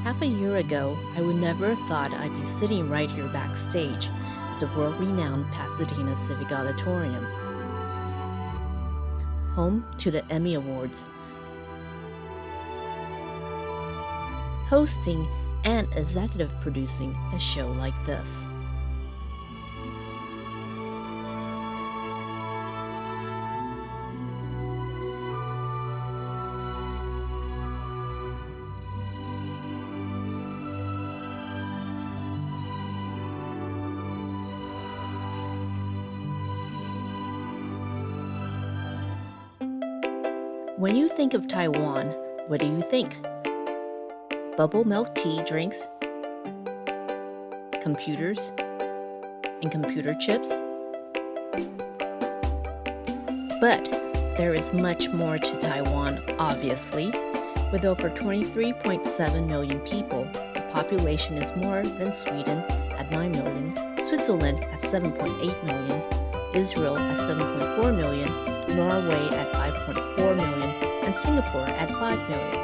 Half a year ago, I would never have thought I'd be sitting right here backstage at the world-renowned Pasadena Civic Auditorium, home to the Emmy Awards, hosting and executive producing a show like this. When you think of Taiwan, what do you think? Bubble milk tea drinks? Computers? And computer chips? But there is much more to Taiwan, obviously. With over 23.7 million people, the population is more than Sweden at 9 million, Switzerland at 7.8 million, Israel at 7.4 million, Norway at 5.4 million, and Singapore at 5 million.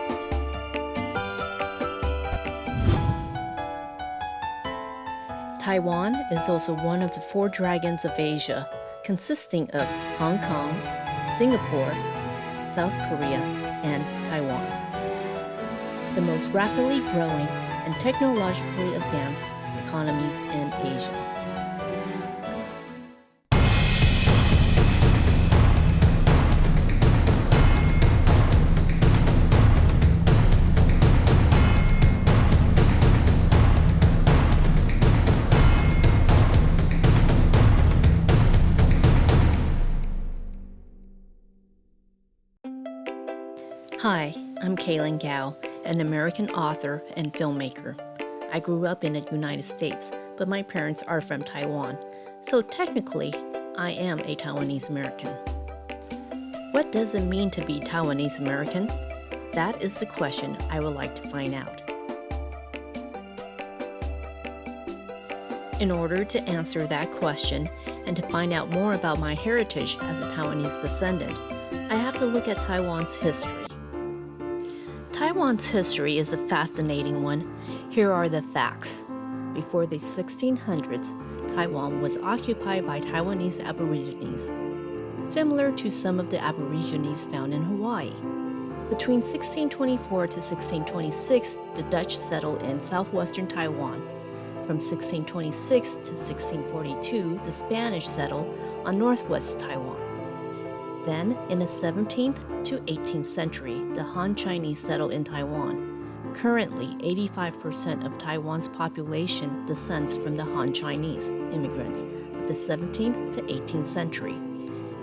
Taiwan is also one of the four dragons of Asia, consisting of Hong Kong, Singapore, South Korea, and Taiwan. The most rapidly growing and technologically advanced economies in Asia. Hi, I'm Kailin Gow, an American author and filmmaker. I grew up in the United States, but my parents are from Taiwan, so technically, I am a Taiwanese American. What does it mean to be Taiwanese American? That is the question I would like to find out. In order to answer that question and to find out more about my heritage as a Taiwanese descendant, I have to look at Taiwan's history. Taiwan's history is a fascinating one. Here are the facts. Before the 1600s, Taiwan was occupied by Taiwanese Aborigines, similar to some of the Aborigines found in Hawaii. Between 1624 to 1626, the Dutch settled in southwestern Taiwan. From 1626 to 1642, the Spanish settled on northwest Taiwan. Then, in the 17th to 18th century, the Han Chinese settled in Taiwan. Currently, 85% of Taiwan's population descends from the Han Chinese immigrants of the 17th to 18th century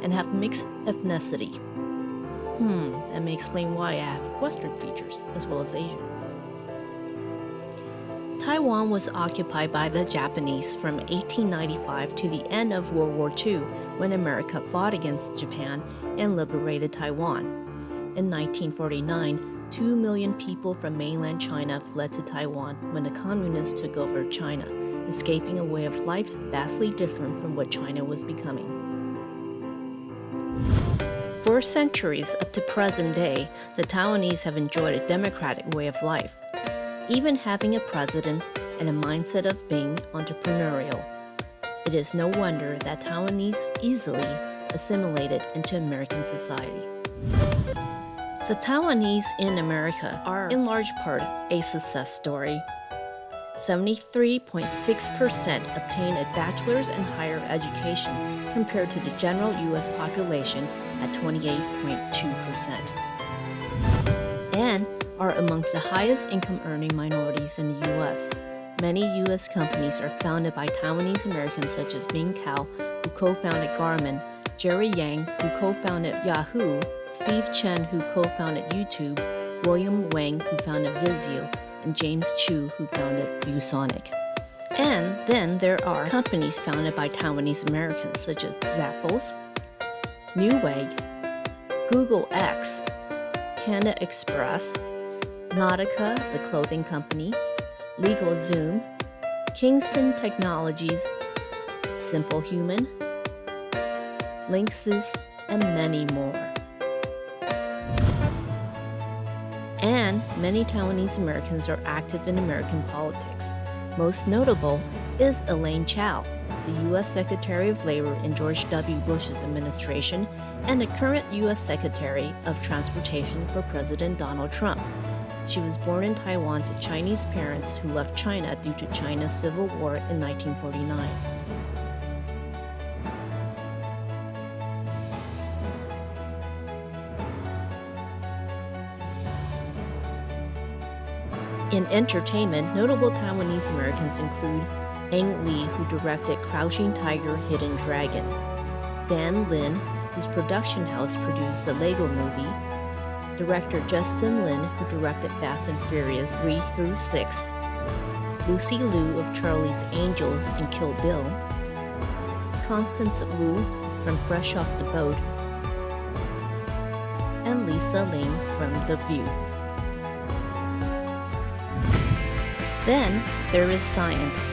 and have mixed ethnicity. That may explain why I have Western features as well as Asian. Taiwan was occupied by the Japanese from 1895 to the end of World War II, when America fought against Japan and liberated Taiwan. In 1949, 2 million people from mainland China fled to Taiwan when the communists took over China, escaping a way of life vastly different from what China was becoming. For centuries up to present day, the Taiwanese have enjoyed a democratic way of life, even having a president and a mindset of being entrepreneurial. It is no wonder that Taiwanese easily assimilated into American society. The Taiwanese in America are in large part a success story. 73.6% obtain a bachelor's and higher education compared to the general U.S. population at 28.2%. And are amongst the highest income-earning minorities in the U.S. Many U.S. companies are founded by Taiwanese Americans such as Ming Kao, who co-founded Garmin, Jerry Yang, who co-founded Yahoo, Steve Chen, who co-founded YouTube, William Wang, who founded Vizio, and James Chu, who founded ViewSonic. And then there are companies founded by Taiwanese Americans such as Zappos, Newegg, Google X, Panda Express, Nautica, the clothing company, LegalZoom, Kingston Technologies, Simple Human, Linksys, and many more. And many Taiwanese Americans are active in American politics. Most notable is Elaine Chao, the U.S. Secretary of Labor in George W. Bush's administration and the current U.S. Secretary of Transportation for President Donald Trump. She was born in Taiwan to Chinese parents who left China due to China's Civil War in 1949. In entertainment, notable Taiwanese Americans include Ang Lee, who directed Crouching Tiger, Hidden Dragon; Dan Lin, whose production house produced the Lego Movie; director Justin Lin, who directed Fast and Furious 3 through 6; Lucy Liu of Charlie's Angels and Kill Bill; Constance Wu from Fresh Off the Boat; and Lisa Ling from The View. Then there is science.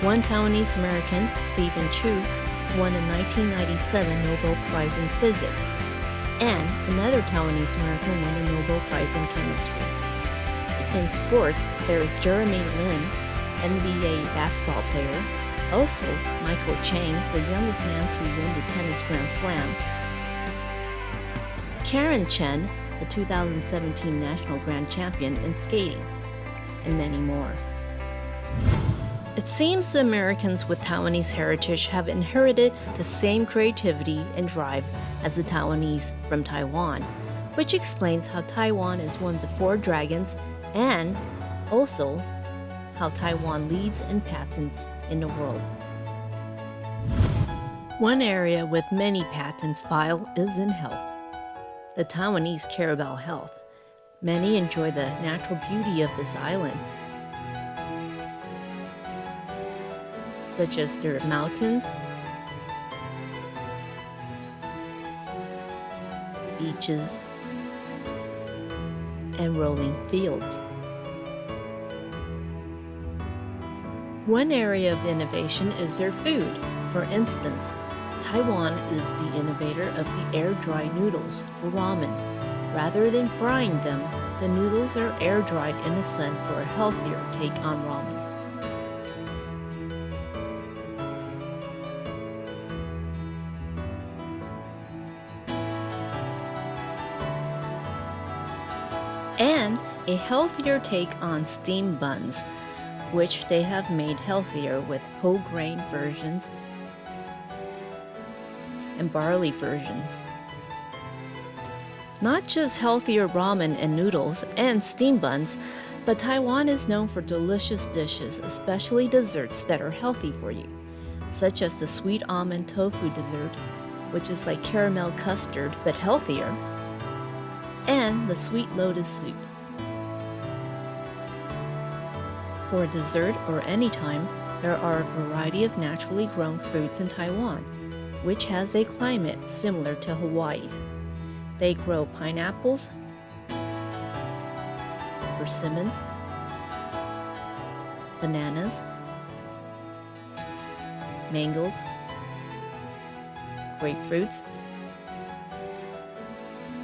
One Taiwanese American, Stephen Chu, won the 1997 Nobel Prize in Physics, and another Taiwanese American won the Nobel Prize in Chemistry. In sports, there is Jeremy Lin, NBA basketball player, also Michael Chang, the youngest man to win the tennis Grand Slam, Karen Chen, the 2017 National Grand Champion in skating, and many more. It seems the Americans with Taiwanese heritage have inherited the same creativity and drive as the Taiwanese from Taiwan, which explains how Taiwan is one of the 4 dragons and also how Taiwan leads in patents in the world. One area with many patents filed is in health. The Taiwanese care about health. Many enjoy the natural beauty of this island, such as their mountains, beaches, and rolling fields. One area of innovation is their food. For instance, Taiwan is the innovator of the air-dried noodles for ramen. Rather than frying them, the noodles are air-dried in the sun for a healthier take on ramen. And a healthier take on steamed buns, which they have made healthier with whole grain versions and barley versions. Not just healthier ramen and noodles and steamed buns, but Taiwan is known for delicious dishes, especially desserts that are healthy for you, such as the sweet almond tofu dessert, which is like caramel custard but healthier, and the sweet lotus soup. For dessert or any time, there are a variety of naturally grown fruits in Taiwan, which has a climate similar to Hawaii's. They grow pineapples, persimmons, bananas, mangoes, grapefruits,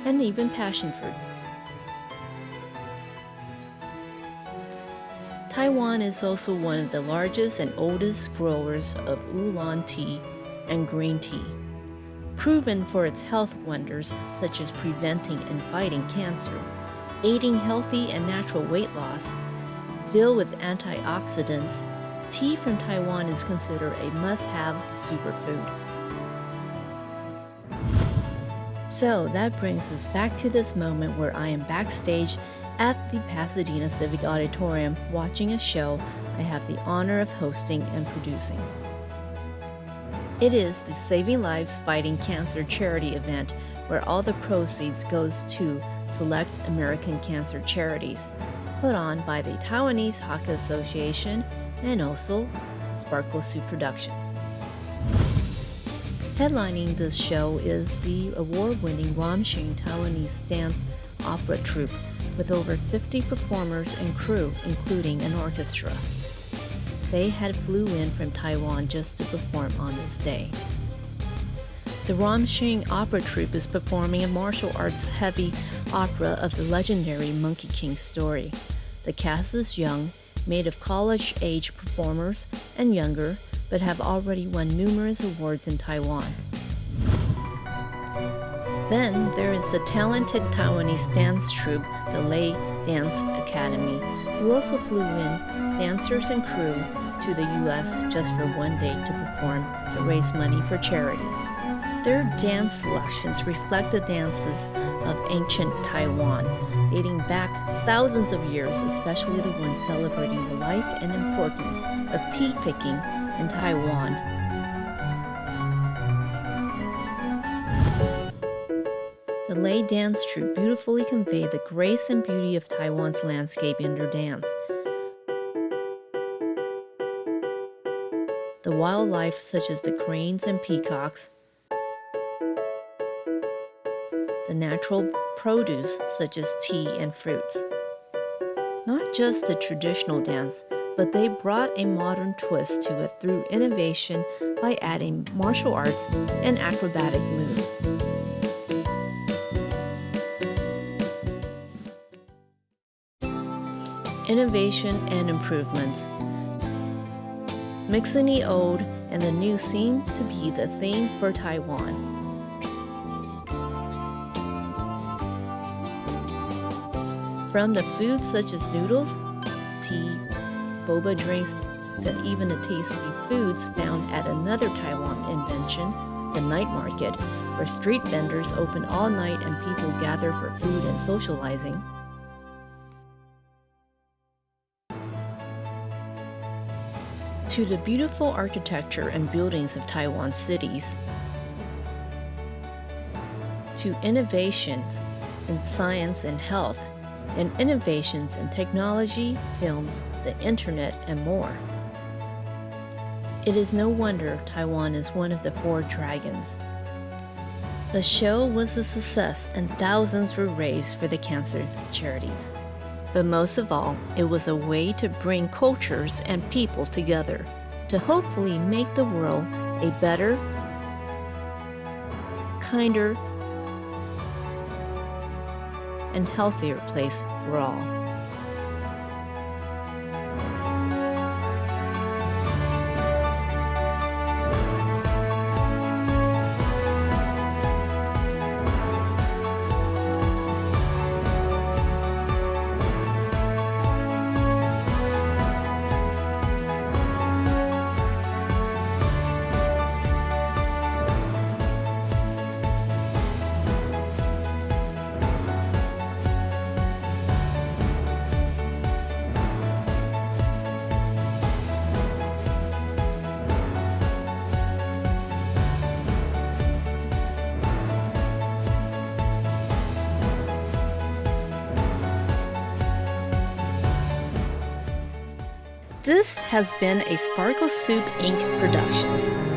and even passion fruits. Taiwan is also one of the largest and oldest growers of oolong tea and green tea, proven for its health wonders such as preventing and fighting cancer, aiding healthy and natural weight loss. Filled with antioxidants, tea from Taiwan is considered a must-have superfood. So that brings us back to this moment where I am backstage at the Pasadena Civic Auditorium watching a show I have the honor of hosting and producing. It is the Saving Lives Fighting Cancer charity event where all the proceeds goes to select American cancer charities, put on by the Taiwanese Hockey Association and also Sparkle Soup Productions. Headlining this show is the award-winning Ramshin Taiwanese dance opera troupe with over 50 performers and crew, including an orchestra. They had flew in from Taiwan just to perform on this day. The Ramshing Opera Troupe is performing a martial arts heavy opera of the legendary Monkey King story. The cast is young, made of college-age performers and younger, but have already won numerous awards in Taiwan. Then there is the talented Taiwanese dance troupe, the Lei Dance Academy, who also flew in dancers and crew to the U.S. just for one day to perform to raise money for charity. Their dance selections reflect the dances of ancient Taiwan, dating back thousands of years, especially the ones celebrating the life and importance of tea picking in Taiwan. The Lei Dance Troupe beautifully convey the grace and beauty of Taiwan's landscape in their dance. The wildlife such as the cranes and peacocks, the natural produce such as tea and fruits. Not just the traditional dance, but they brought a modern twist to it through innovation by adding martial arts and acrobatic moves. Innovation and improvements. Mixing the old and the new seem to be the theme for Taiwan. From the foods such as noodles, tea, boba drinks, and even the tasty foods found at another Taiwan invention, the night market, where street vendors open all night and people gather for food and socializing. To the beautiful architecture and buildings of Taiwan's cities, to innovations in science and health, and innovations in technology, films, the internet, and more. It is no wonder Taiwan is one of the 4 dragons. The show was a success and thousands were raised for the cancer charities. But most of all, it was a way to bring cultures and people together to hopefully make the world a better, kinder, and healthier place for all. This has been a Sparkle Soup Inc. Productions.